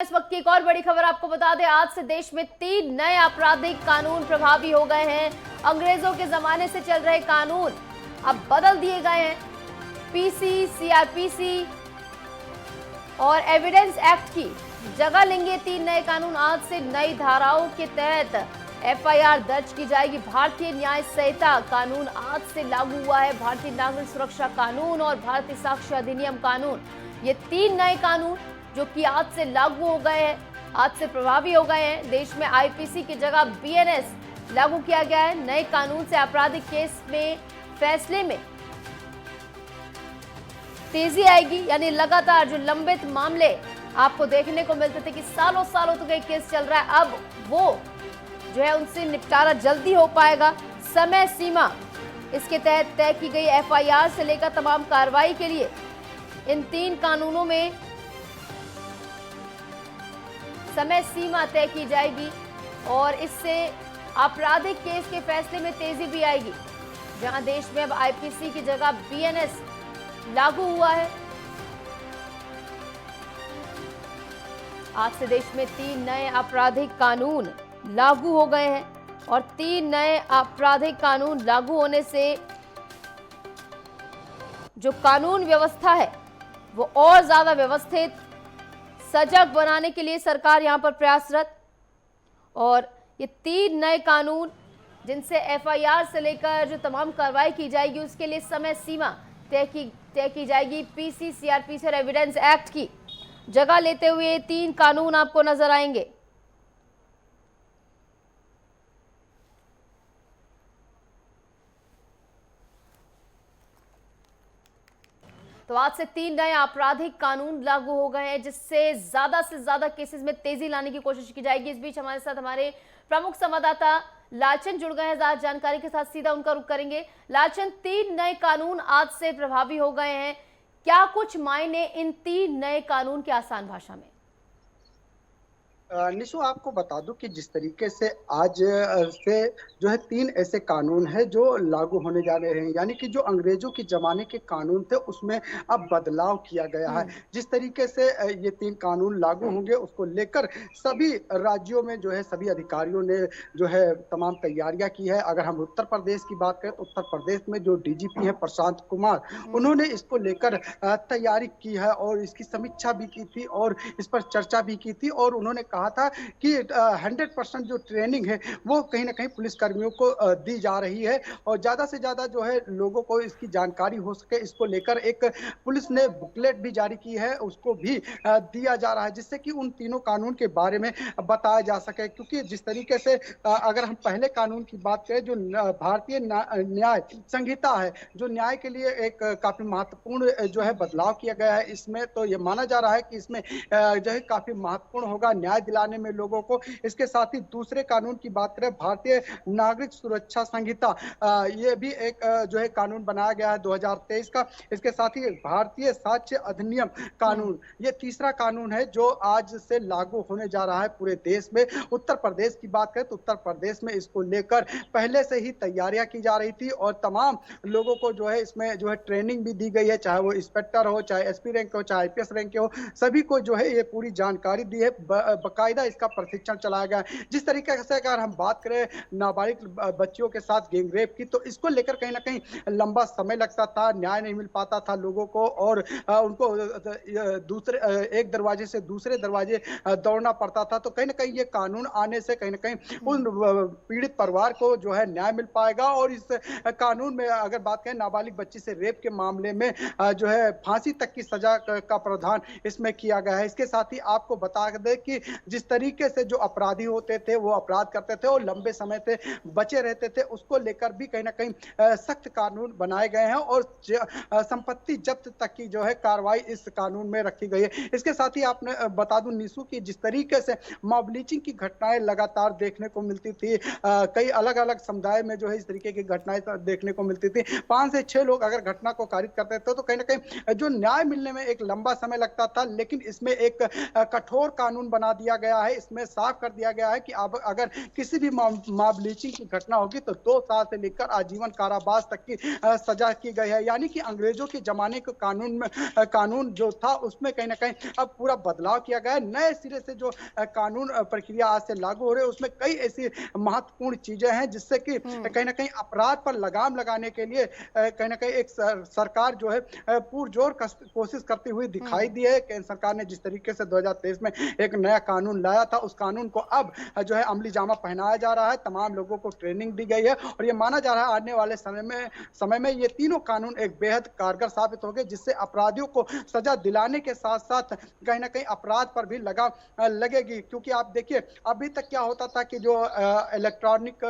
इस वक्त की एक और बड़ी खबर आपको बता दें, आज से देश में 3 नए आपराधिक कानून प्रभावी हो गए हैं। अंग्रेजों के जमाने से चल रहे कानून अब बदल दिए गए हैं। पीसी, सीआरपीसी और एविडेंस एक्ट की जगह लेंगे 3 नए कानून। आज से नई धाराओं के तहत एफआईआर दर्ज की जाएगी। भारतीय न्याय संहिता कानून आज से लागू हुआ है। भारतीय नागरिक सुरक्षा कानून और भारतीय साक्ष्य अधिनियम कानून, ये 3 नए कानून जो कि आज से लागू हो गए हैं, आज से प्रभावी हो गए हैं। देश में आईपीसी की जगह बीएनएस लागू किया गया है। नए कानून से आपराधिक केस में फैसले में तेजी आएगी, यानी लगातार जो लंबित मामले आपको देखने को मिलते थे कि सालों सालों तक एक केस चल रहा है, अब वो जो है उनसे निपटारा जल्दी हो पाएगा। समय सीमा इसके तहत तय की गई। एफआईआर से लेकर तमाम कार्रवाई के लिए इन 3 कानूनों में समय सीमा तय की जाएगी और इससे आपराधिक केस के फैसले में तेजी भी आएगी। जहां देश में अब आईपीसी की जगह बीएनएस लागू हुआ है। आज से देश में 3 नए आपराधिक कानून लागू हो गए हैं और 3 नए आपराधिक कानून लागू होने से जो कानून व्यवस्था है वो और ज्यादा व्यवस्थित, सजग बनाने के लिए सरकार यहां पर प्रयासरत। और ये 3 नए कानून जिनसे एफआईआर से लेकर जो तमाम कार्रवाई की जाएगी उसके लिए समय सीमा तय की जाएगी। पीसी, सीआरपीसी और एविडेंस एक्ट की जगह लेते हुए 3 कानून आपको नजर आएंगे। तो आज से 3 नए आपराधिक कानून लागू हो गए हैं, जिससे ज्यादा से ज्यादा केसेस में तेजी लाने की कोशिश की जाएगी। इस बीच हमारे साथ हमारे प्रमुख संवाददाता लालचंद जुड़ गए हैं। ज्यादा जानकारी के साथ सीधा उनका रुख करेंगे। लालचंद, 3 नए कानून आज से प्रभावी हो गए हैं, क्या कुछ मायने इन 3 नए कानून के आसान भाषा में? निशु, आपको बता दूं कि जिस तरीके से आज से जो है 3 ऐसे कानून हैं जो लागू होने जा रहे हैं, यानी कि जो अंग्रेजों के जमाने के कानून थे उसमें अब बदलाव किया गया है। जिस तरीके से ये 3 कानून लागू होंगे उसको लेकर सभी राज्यों में जो है सभी अधिकारियों ने जो है तमाम तैयारियां की है। अगर हम उत्तर प्रदेश की बात करें तो उत्तर प्रदेश में जो डीजीपी हैं प्रशांत कुमार, उन्होंने इसको लेकर तैयारी की है और इसकी समीक्षा भी की थी और इस पर चर्चा भी की थी। और उन्होंने कहा था कि 100% जो ट्रेनिंग है वो कहीं ना कहीं पुलिस कर्मियों को दी जा रही है और ज्यादा से ज्यादा जो है लोगों को इसकी जानकारी हो सके, इसको लेकर एक पुलिस ने बुकलेट भी जारी की है, उसको भी दिया जा रहा है, जिससे कि उन तीनों कानून के बारे में बताया जा सके। क्योंकि जिस तरीके से अगर हम पहले कानून की बात करें, जो भारतीय न्याय संहिता है, जो न्याय के लिए एक काफी महत्वपूर्ण जो है बदलाव किया गया है इसमें, तो ये माना जा रहा है कि इसमें जो है काफी महत्वपूर्ण होगा न्याय दिलाने में लोगों को। इसके साथ ही दूसरे कानून की बात करें, भारतीय नागरिक सुरक्षा संहिता, ये भी एक जो है कानून बनाया गया है 2023 का। इसके साथ ही भारतीय साक्ष्य अधिनियम कानून, ये तीसरा कानून है जो आज से लागू होने जा रहा है पूरे देश में। उत्तर प्रदेश की बात करें तो उत्तर प्रदेश में इसको लेकर पहले से ही तैयारियां की जा रही थी और तमाम लोगों को जो है इसमें जो है ट्रेनिंग भी दी गई है, चाहे वो इंस्पेक्टर हो, चाहे एसपी रैंक हो, चाहे आईपीएस रैंक के हो, सभी को जो है ये पूरी जानकारी दी है। बकायदा इसका प्रशिक्षण चलाया गया है। जिस तरीके से अगर हम बात करें नाबालिग बच्चियों के साथ गैंगरेप की, तो इसको लेकर कहीं ना कहीं लंबा समय लगता था, न्याय नहीं मिल पाता था लोगों को और उनको दूसरे एक दरवाजे से दूसरे दरवाजे दौड़ना पड़ता था। तो कहीं ना कहीं ये कानून आने से कहीं ना कहीं उन पीड़ित परिवार को जो है न्याय मिल पाएगा। और इस कानून में अगर बात करें नाबालिग बच्ची से रेप के मामले में जो है फांसी तक की सजा का प्रावधान इसमें किया गया है। इसके साथ ही आपको बता दें कि जिस तरीके से जो अपराधी होते थे वो अपराध करते थे और लंबे समय से बचे रहते थे, उसको लेकर भी कहीं ना कहीं सख्त कानून बनाए गए हैं और संपत्ति जब्त तक की जो है कार्रवाई इस कानून में रखी गई है। इसके साथ ही आपने बता दूं निशु की जिस तरीके से मॉब लिंचिंग की घटनाएं लगातार देखने को मिलती थी, कई अलग अलग समुदाय में जो है इस तरीके की घटनाएं देखने को मिलती थी। 5 से 6 लोग अगर घटना को कारित करते थे तो कहीं ना कहीं जो न्याय मिलने में एक लंबा समय लगता था, लेकिन इसमें एक कठोर कानून बना दिया गया है, इसमें साफ कर दिया गया है कि अब अगर किसी भी मॉब लिंचिंग की घटना होगी तो 2 साल से लेकर आजीवन कारावास तक की सजा की गई है। यानी कि अंग्रेजों के जमाने के कानून जो था उसमें कहीं न कहीं अब पूरा बदलाव किया गया है। नए सिरे से जो कानून प्रक्रिया आज से लागू हो रही है उसमें कई ऐसी महत्वपूर्ण चीजें हैं जिससे कि कहीं न कहीं अपराध पर लगाम लगाने के लिए कहीं न कहीं एक सरकार जो है पुरजोर कोशिश करती हुई दिखाई दी है। केंद्र सरकार ने जिस तरीके से 2023 में एक नया कानून लाया था, उस कानून को अब जो है अमली जामा पहनाया जा रहा है, तमाम लोगों को ट्रेनिंग दी गई है और ये माना जा रहा है आने वाले समय में ये तीनों कानून एक बेहद कारगर साबित होंगे, जिससे अपराधियों को सजा दिलाने के साथ साथ कहीं ना कहीं अपराध पर भी लगाम लगेगी। क्योंकि आप देखिए अभी तक क्या होता था कि जो इलेक्ट्रॉनिक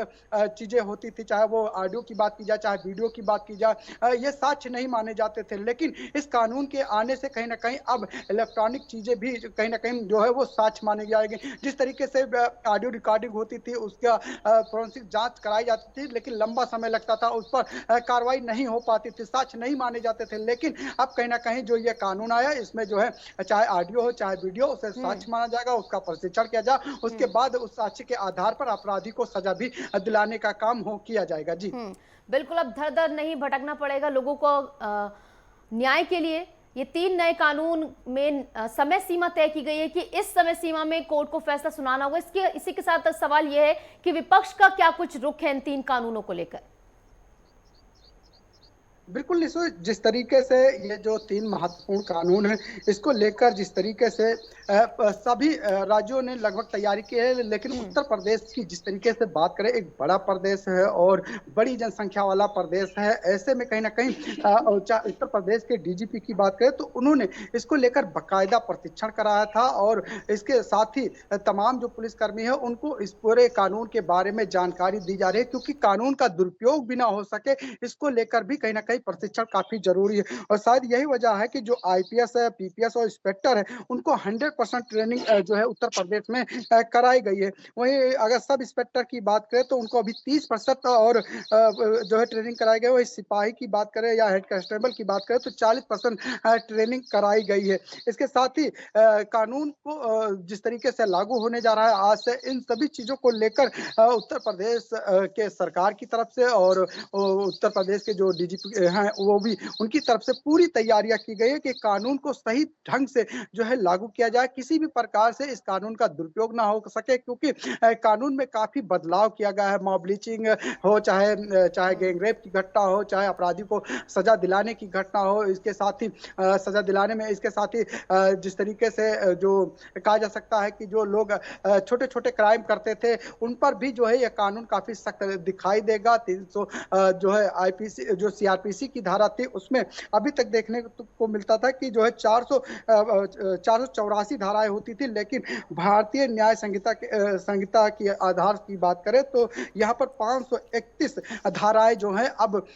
चीजें होती थी, चाहे वो ऑडियो की बात की जाए चाहे वीडियो की बात की जाए, ये साक्ष्य नहीं माने जाते थे। लेकिन इस कानून के आने से कहीं ना कहीं अब इलेक्ट्रॉनिक चीजें भी कहीं ना कहीं जो है वो साक्ष्य माने जाएंगे। जिस तरीके से ऑडियो रिकॉर्डिंग होती थी उसका फोरेंसिक जांच कराई जाती थी, लेकिन लंबा समय लगता था, उस पर कार्रवाई नहीं हो पाती थी, साक्ष्य नहीं माने जाते थे। लेकिन अब कहीं ना कहीं जो ये कानून आया इसमें जो है चाहे ऑडियो हो चाहे वीडियो, उसे साक्ष्य माना जाएगा, उसका परीक्षण किया जाए, उसके बाद उस साक्ष्य के आधार पर अपराधी को सजा भी दिलाने का काम किया जाएगा। जी बिल्कुल, अब धर धर नहीं भटकना पड़ेगा लोगों को न्याय के लिए। ये 3 नए कानून में समय सीमा तय की गई है कि इस समय सीमा में कोर्ट को फैसला सुनाना होगा। इसी के साथ सवाल यह है कि विपक्ष का क्या कुछ रुख है इन 3 कानूनों को लेकर? बिल्कुल निशु, जिस तरीके से ये जो 3 महत्वपूर्ण कानून हैं इसको लेकर जिस तरीके से सभी राज्यों ने लगभग तैयारी की है, लेकिन उत्तर प्रदेश की जिस तरीके से बात करें, एक बड़ा प्रदेश है और बड़ी जनसंख्या वाला प्रदेश है। ऐसे में कहीं ना कहीं उत्तर प्रदेश के डीजीपी की बात करें तो उन्होंने इसको लेकर बाकायदा प्रशिक्षण कराया था और इसके साथ ही तमाम जो पुलिसकर्मी है उनको इस पूरे कानून के बारे में जानकारी दी जा रही है, क्योंकि कानून का दुरुपयोग भी ना हो सके इसको लेकर भी कहीं ना कहीं प्रशिक्षण काफी जरूरी है। और शायद यही वजह है कि जो आईपीएस है, पीपीएस और इंस्पेक्टर है उनको 100% ट्रेनिंग जो है उत्तर प्रदेश में कराई गई है। वहीं अगर सब इंस्पेक्टर की बात करें तो उनको अभी 30% और जो है ट्रेनिंग कराई गई है। वही सिपाही की बात करें या हेड कांस्टेबल की बात करें तो 40% ट्रेनिंग कराई गई है। इसके साथ ही कानून को जिस तरीके से लागू होने जा रहा है आज से, इन सभी चीजों को लेकर उत्तर प्रदेश के सरकार की तरफ से और उत्तर प्रदेश के जो डीजीपी हैं वो भी उनकी तरफ से पूरी तैयारियां की गई है कि कानून को सही ढंग से जो है लागू किया जाए, किसी भी प्रकार से इस कानून का दुरुपयोग ना हो सके। क्योंकि कानून में काफी बदलाव किया गया है, मॉब लिंचिंग हो चाहे गैंगरेप की घटना हो, चाहे अपराधी को सजा दिलाने की घटना हो, इसके साथ ही सजा दिलाने में इसके साथ ही जिस तरीके से जो कहा जा सकता है कि जो लोग छोटे छोटे क्राइम करते थे उन पर भी जो है यह कानून काफी सख्त दिखाई देगा। 300 जो है आईपीसी जो सीआरपीसी की धारा थी उसमें अभी तक देखने को मिलता था कि जो है 484 धाराएं होती थी, लेकिन भारतीय न्याय संहिता की आधार की बात करें तो यहाँ पर 531 धाराएं जो हैं अब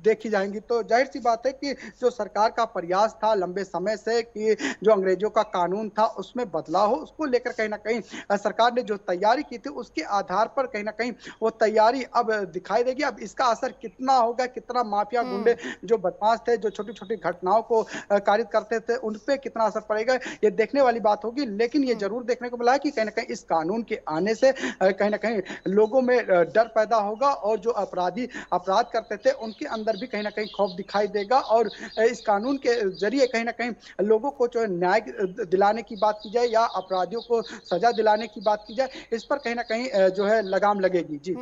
देखी जाएंगी। तो जाहिर सी बात है कि जो सरकार का प्रयास था लंबे समय से कि जो अंग्रेजों का कानून था उसमें बदलाव हो, उसको लेकर कहीं ना कहीं सरकार ने जो तैयारी की थी उसके आधार पर कहीं ना कहीं वो तैयारी अब दिखाई देगी। अब इसका असर कितना होगा, कितना माफिया गुंडे जो बदमाश थे, जो छोटी छोटी घटनाओं को कारित करते थे, उन पे कितना असर पड़ेगा ये देखने वाली बात होगी। लेकिन ये जरूर देखने को मिला है कि कहीं ना कहीं इस कानून के आने से कहीं ना कहीं लोगों में डर पैदा होगा और जो अपराधी अपराध करते थे उनके अंदर भी कहीं ना कहीं खौफ दिखाई देगा। और इस कानून के जरिए कहीं ना कहीं लोगों को जो न्याय दिलाने की बात की जाए या अपराधियों को सजा दिलाने की बात की जाए, इस पर कहीं ना कहीं जो है लगाम लगेगी। जी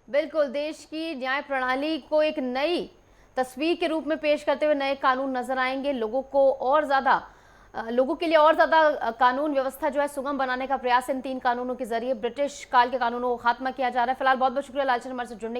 बिल्कुल, देश की न्याय प्रणाली को एक नई तस्वीर के रूप में पेश करते हुए नए कानून नजर आएंगे। लोगों के लिए और ज्यादा कानून व्यवस्था जो है सुगम बनाने का प्रयास इन 3 कानूनों के जरिए ब्रिटिश काल के कानूनों को खात्मा किया जा रहा है। फिलहाल बहुत बहुत शुक्रिया लालचंद हमारे से जुड़ने